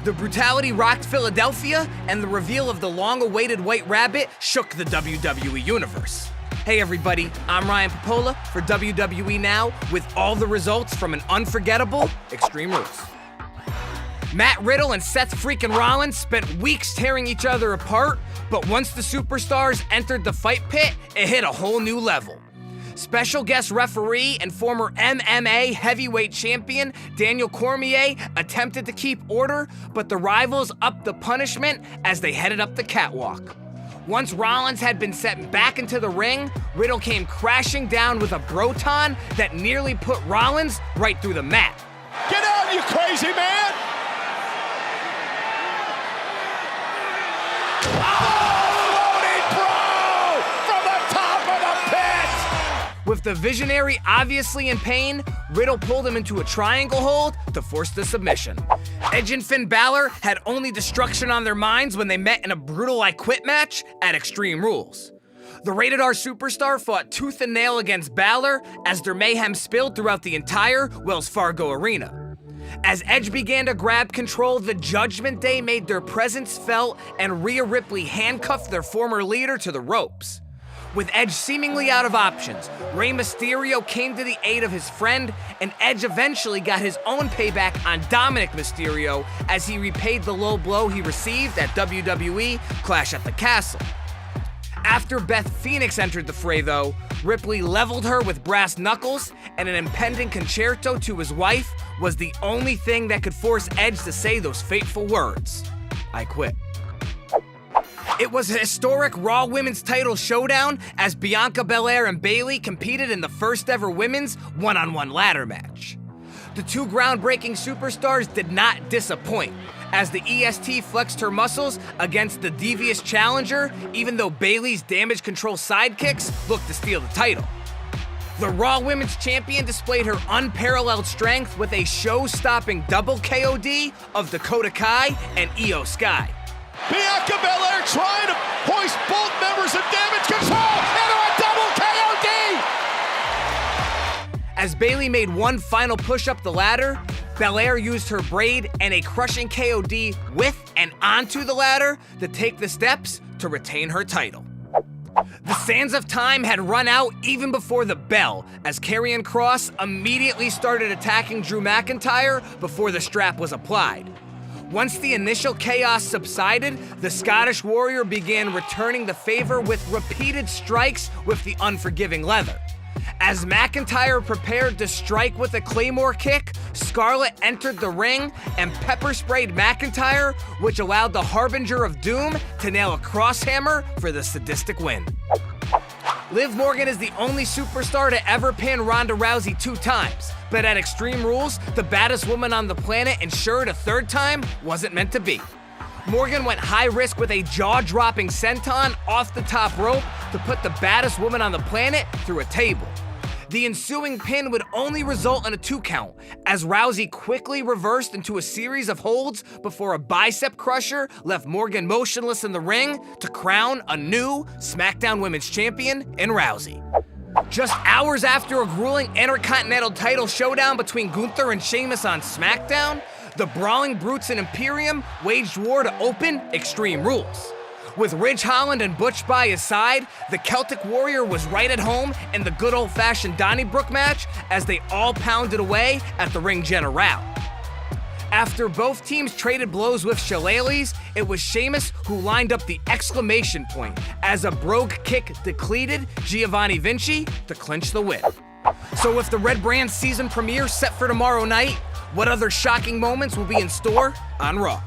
The brutality rocked Philadelphia, and the reveal of the long-awaited White Rabbit shook the WWE Universe. Hey everybody, I'm Ryan Popola for WWE Now with all the results from an unforgettable Extreme Rules. Matt Riddle and Seth freaking Rollins spent weeks tearing each other apart, but once the superstars entered the fight pit, it hit a whole new level. Special guest referee and former MMA heavyweight champion Daniel Cormier attempted to keep order, but the rivals upped the punishment as they headed up the catwalk. Once Rollins had been sent back into the ring, Riddle came crashing down with a Broton that nearly put Rollins right through the mat. Get out, you crazy man! With the Visionary obviously in pain, Riddle pulled him into a triangle hold to force the submission. Edge and Finn Balor had only destruction on their minds when they met in a brutal I Quit match at Extreme Rules. The Rated R superstar fought tooth and nail against Balor as their mayhem spilled throughout the entire Wells Fargo Arena. As Edge began to grab control, the Judgment Day made their presence felt and Rhea Ripley handcuffed their former leader to the ropes. With Edge seemingly out of options, Rey Mysterio came to the aid of his friend, and Edge eventually got his own payback on Dominic Mysterio as he repaid the low blow he received at WWE Clash at the Castle. After Beth Phoenix entered the fray though, Ripley leveled her with brass knuckles, and an impending concerto to his wife was the only thing that could force Edge to say those fateful words, "I quit." It was a historic Raw Women's title showdown as Bianca Belair and Bayley competed in the first ever women's one-on-one ladder match. The two groundbreaking superstars did not disappoint, as the EST flexed her muscles against the devious challenger, even though Bayley's damage control sidekicks looked to steal the title. The Raw Women's Champion displayed her unparalleled strength with a show-stopping double KOD of Dakota Kai and Io Sky. Bianca Belair trying to hoist both members of Damage Control into a double KOD! As Bayley made one final push up the ladder, Belair used her braid and a crushing KOD with and onto the ladder to take the steps to retain her title. The sands of time had run out even before the bell, as Karrion Kross immediately started attacking Drew McIntyre before the strap was applied. Once the initial chaos subsided, the Scottish Warrior began returning the favor with repeated strikes with the unforgiving leather. As McIntyre prepared to strike with a Claymore kick, Scarlett entered the ring and pepper sprayed McIntyre, which allowed the Harbinger of Doom to nail a crosshammer for the sadistic win. Liv Morgan is the only superstar to ever pin Ronda Rousey 2 times, but at Extreme Rules, the baddest woman on the planet ensured a third time wasn't meant to be. Morgan went high risk with a jaw-dropping senton off the top rope to put the baddest woman on the planet through a table. The ensuing pin would only result in a 2 count, as Rousey quickly reversed into a series of holds before a bicep crusher left Morgan motionless in the ring to crown a new SmackDown Women's Champion in Rousey. Just hours after a grueling Intercontinental title showdown between Gunther and Sheamus on SmackDown, the Brawling Brutes and Imperium waged war to open Extreme Rules. With Ridge Holland and Butch by his side, the Celtic Warrior was right at home in the good old-fashioned Donnybrook match as they all pounded away at the Ring General. After both teams traded blows with shillelaghs, it was Sheamus who lined up the exclamation point as a brogue kick depleted Giovanni Vinci to clinch the win. So with the Red Brand season premiere set for tomorrow night, what other shocking moments will be in store on Raw?